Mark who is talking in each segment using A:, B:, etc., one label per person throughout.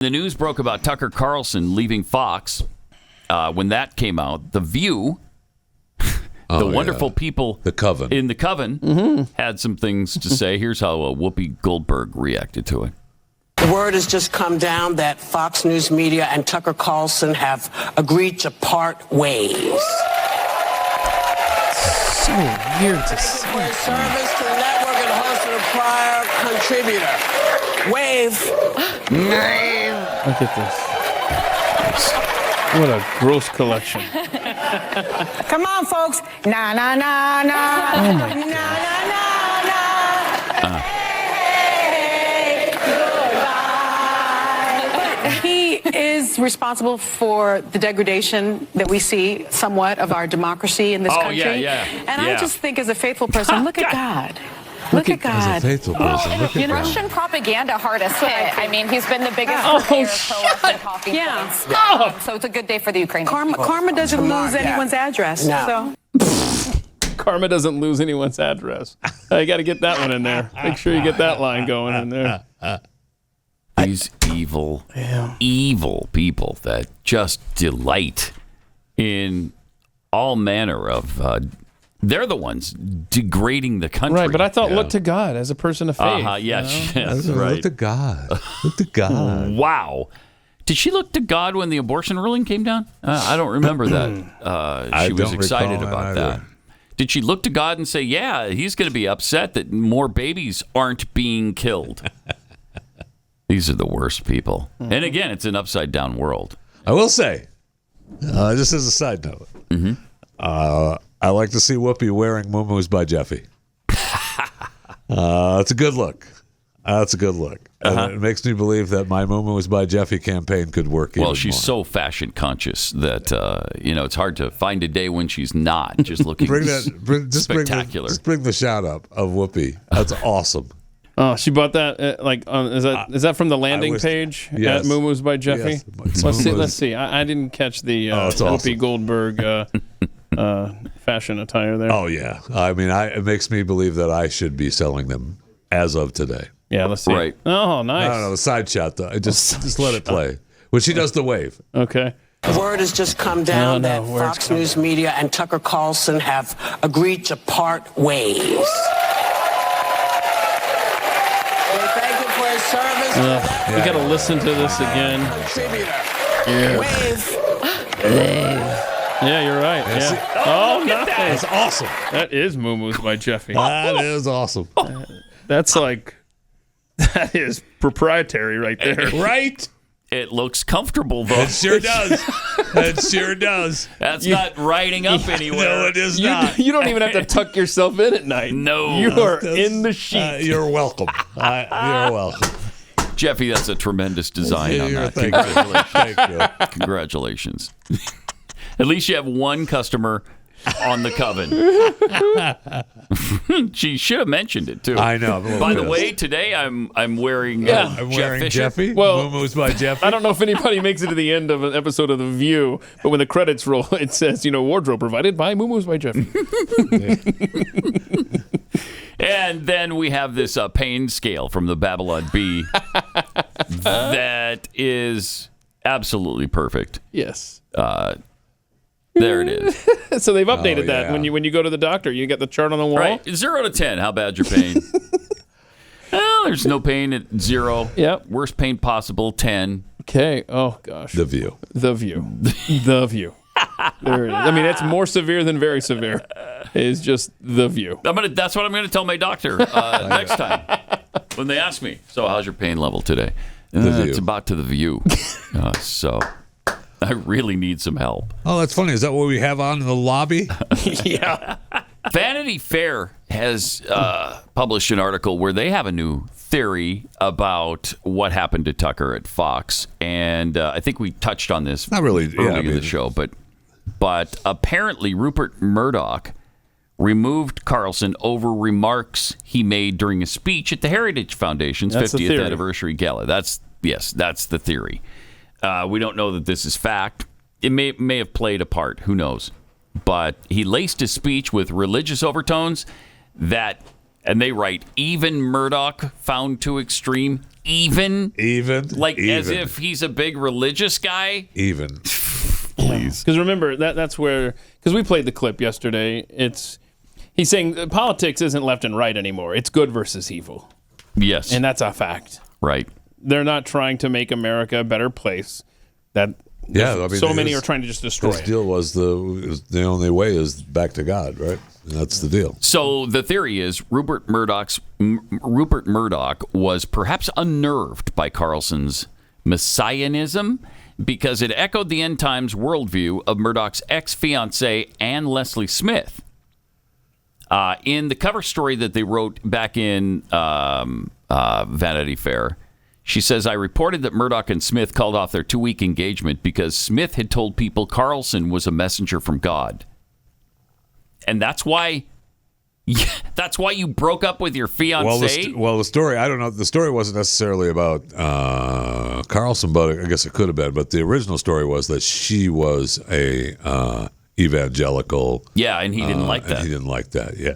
A: The news broke about Tucker Carlson leaving Fox. When that came out, The View, the wonderful people in the Coven had some things to say. Here's how Whoopi Goldberg reacted to it.
B: The word has just come down that Fox News Media and Tucker Carlson have agreed to part ways.
C: So weird to see.
B: For his service to the network and host of a prior contributor. Wave.
C: Look at this. What a gross collection.
B: Come on, folks. Na, na, na, na.
C: Oh, my
B: Na,
C: God.
B: na, na, na.
D: He is responsible for the degradation that we see somewhat of our democracy in this country. And I just think, as a faithful person, look at God. Look at God.
E: As a faithful person, look at God.
F: Russian propaganda hardest hit. I mean, he's been the biggest purveyor of pro-Russian talking points. So it's a good day for the Ukrainians.
D: Karma doesn't lose anyone's address.
B: No.
D: So.
C: Karma doesn't lose anyone's address. You got to get that one in there. Make sure you get that line going in there.
A: These evil people that just delight in all manner of... they're the ones degrading the country.
C: Right, but I thought look to God as a person of faith.
A: Yes,
E: Right. Look to God. Look to God.
A: Wow. Did she look to God when the abortion ruling came down? I don't remember that. She was excited about that. Did she look to God and say, yeah, he's going to be upset that more babies aren't being killed? These are the worst people. And again, it's an upside-down world.
E: I will say, just as a side note, I like to see Whoopi wearing muumuus by Jeffy. It's a good look. That's a good look. And it makes me believe that my muumuus by Jeffy campaign could work even
A: Well, she's
E: more.
A: so fashion conscious that, it's hard to find a day when she's not just looking spectacular.
E: Just bring the shot up of Whoopi. That's awesome.
C: Oh, she bought that. Is that from the landing page
E: yes.
C: at Muumuus by Jeffy?
E: Yes.
C: Let's see. I didn't catch the Whoopi
E: awesome.
C: Goldberg fashion attire there.
E: Oh yeah. I mean, it makes me believe that I should be selling them as of today.
C: Yeah, let's see.
A: Right.
C: Oh, nice.
E: I don't know, the side shot though. Just let it play. When she does the wave.
C: Okay.
B: The word has just come down that
C: word's
B: Fox
C: coming.
B: News Media and Tucker Carlson have agreed to part ways. Thank you for his service.
C: We got to listen to this again.
B: Wave.
C: Yeah, you're right. Yeah. Oh, nice.
E: That's awesome.
C: That is Muumuus by Jeffy.
E: That is awesome.
C: That is proprietary right there.
E: Right?
A: It looks comfortable, though.
E: It sure does. It sure does.
A: That's not riding up anywhere.
E: No, it is not.
C: You don't even have to tuck yourself in at night.
A: No.
C: You are in the sheet.
E: You're welcome. You're welcome.
A: Jeffy, that's a tremendous design on that.
E: Thank you.
A: Congratulations. At least you have one customer on the Coven. She should have mentioned it too.
E: I know.
A: By the way, today I'm wearing
E: I'm
A: Jeff
E: wearing
A: Fisher.
E: Jeffy.
C: Well,
E: Muumuus by Jeffy.
C: I don't know if anybody makes it to the end of an episode of The View, but when the credits roll, it says, wardrobe provided by Muumuus by Jeffy.
A: And then we have this pain scale from the Babylon Bee that is absolutely perfect.
C: Yes.
A: There it is.
C: So they've updated that.
E: yeah.
C: When you go to the doctor, you get the chart on the wall.
A: Right. 0 to 10. How bad your pain? Well, there's no pain at 0.
C: Yep.
A: Worst pain possible, 10.
C: Okay. Oh, gosh.
E: The View.
C: The View. The View. There it is. I mean, it's more severe than very severe. It's just The View.
A: That's what I'm going to tell my doctor next time when they ask me. So, how's your pain level today?
E: View.
A: It's about to The View. So, I really need some help.
E: Oh, that's funny. Is that what we have on in the lobby?
C: Yeah.
A: Vanity Fair has published an article where they have a new theory about what happened to Tucker at Fox, and I think we touched on this
E: Not really.
A: early in the show, but apparently Rupert Murdoch removed Carlson over remarks he made during a speech at the Heritage Foundation's
C: That's the
A: 50th
C: theory.
A: anniversary gala. That's the theory. We don't know that this is fact. It may have played a part. Who knows? But he laced his speech with religious overtones that And they write, even Murdoch found too extreme. Even?
E: Like
A: as if he's a big religious guy?
E: Even.
A: Please.
C: Because remember, that's where, because we played the clip yesterday, he's saying politics isn't left and right anymore. It's good versus evil.
A: Yes.
C: And that's a fact.
A: Right.
C: They're not trying to make America a better place. Many are trying to just destroy it.
E: His deal was the only way is back to God, right? And that's the deal.
A: So the theory is Rupert Murdoch was perhaps unnerved by Carlson's messianism because it echoed the end times worldview of Murdoch's ex-fiancée, Anne Leslie Smith. In the cover story that they wrote back in Vanity Fair, she says, I reported that Murdoch and Smith called off their 2-week engagement because Smith had told people Carlson was a messenger from God. And that's why you broke up with your fiancée?
E: Well, the story, I don't know. The story wasn't necessarily about Carlson, but I guess it could have been. But the original story was that she was a evangelical.
A: Yeah, and he didn't like that.
E: He didn't like that, yeah.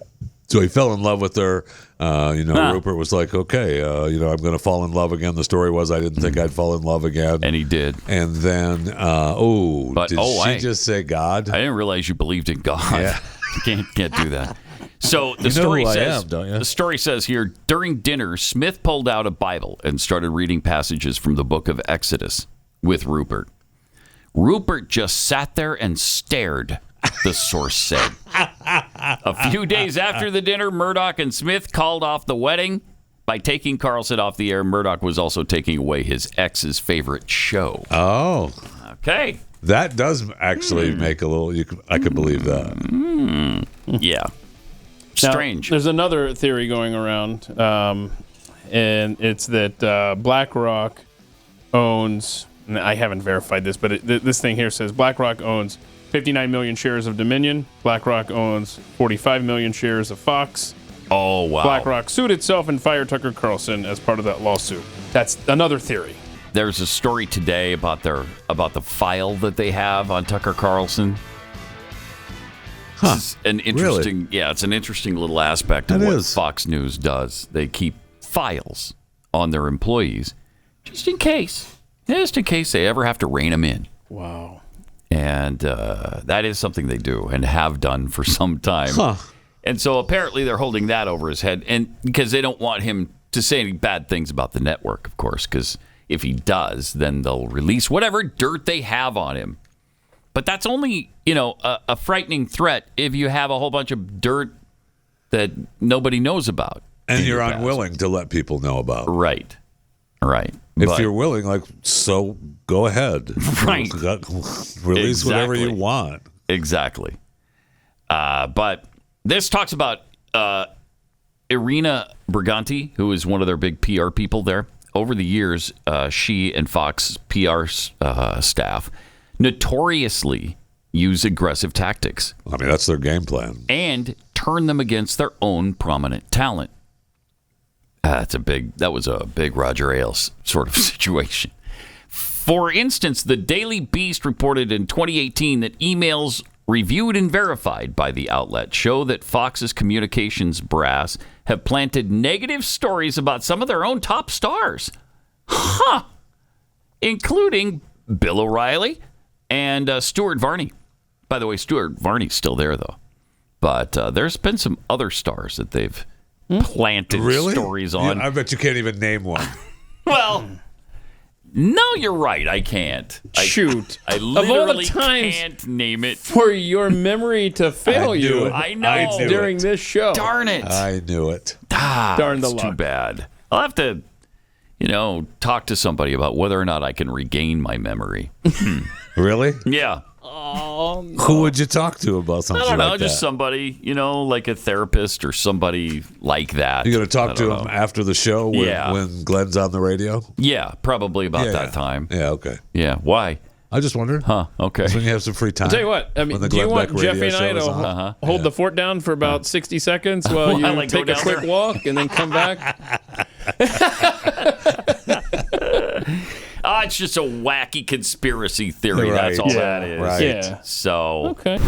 E: So he fell in love with her. Rupert was like, okay, I'm going to fall in love again. The story was I didn't think I'd fall in love again.
A: And he did.
E: And then, did she just say God?
A: I didn't realize you believed in God.
E: Yeah.
A: Can't do that. So the story says,
E: don't you?
A: The story says here, during dinner, Smith pulled out a Bible and started reading passages from the book of Exodus with Rupert. Rupert just sat there and stared, the source said. A few days after the dinner, Murdoch and Smith called off the wedding. By taking Carlson off the air, Murdoch was also taking away his ex's favorite show.
E: Oh.
A: Okay.
E: That does actually make a little... I could believe that.
A: Yeah. Strange.
C: Now, there's another theory going around, and it's that BlackRock owns... And I haven't verified this, but this thing here says BlackRock owns 59 million shares of Dominion. BlackRock owns 45 million shares of Fox.
A: Oh, wow.
C: BlackRock sued itself and fired Tucker Carlson as part of that lawsuit. That's another theory.
A: There's a story today about the file that they have on Tucker Carlson. It's an interesting,
E: really?
A: Yeah, it's an interesting little aspect of what Fox News does. They keep files on their employees just in case they ever have to rein them in.
C: Wow.
A: And that is something they do and have done for some time.
E: Huh.
A: And so apparently they're holding that over his head, and because they don't want him to say any bad things about the network, of course, because if he does, then they'll release whatever dirt they have on him. But that's only, a frightening threat if you have a whole bunch of dirt that nobody knows about.
E: And you're unwilling to let people know about.
A: Right.
E: If you're willing, so go ahead.
A: Right.
E: Release whatever you want.
A: Exactly. But this talks about Irina Briganti, who is one of their big PR people there. Over the years, she and Fox PR staff notoriously use aggressive tactics.
E: I mean, that's their game plan.
A: And turn them against their own prominent talent. That was a big Roger Ailes sort of situation. For instance, the Daily Beast reported in 2018 that emails reviewed and verified by the outlet show that Fox's communications brass have planted negative stories about some of their own top stars. Including Bill O'Reilly and Stuart Varney. By the way, Stuart Varney's still there, though. But there's been some other stars that they've planted stories on.
E: Yeah, I bet you can't even name one.
A: Well, no, you're right. I can't.
C: Shoot.
A: I literally
C: of all the times
A: can't name it.
C: For your memory to fail you.
A: I know.
C: During this show.
A: Darn it.
E: I knew it.
C: Darn the
A: luck.
C: luck.
A: Too bad. I'll have to, talk to somebody about whether or not I can regain my memory.
E: Really?
A: Yeah.
C: Oh, no.
E: Who would you talk to about something like that?
A: I don't know, just somebody, like a therapist or somebody like that.
E: You're going to talk to him after the show when Glenn's on the radio?
A: Yeah, probably about that time.
E: Yeah, okay.
A: Yeah, why?
E: I just wondered.
A: Huh, okay.
E: When you have some free time.
C: I'll tell you what, do you want Jeffy and I to hold the fort down for about 60 seconds while you take a quick walk and then come back?
A: It's just a wacky conspiracy theory. Right. That's all that is.
E: Right.
C: Yeah.
A: So.
C: Okay.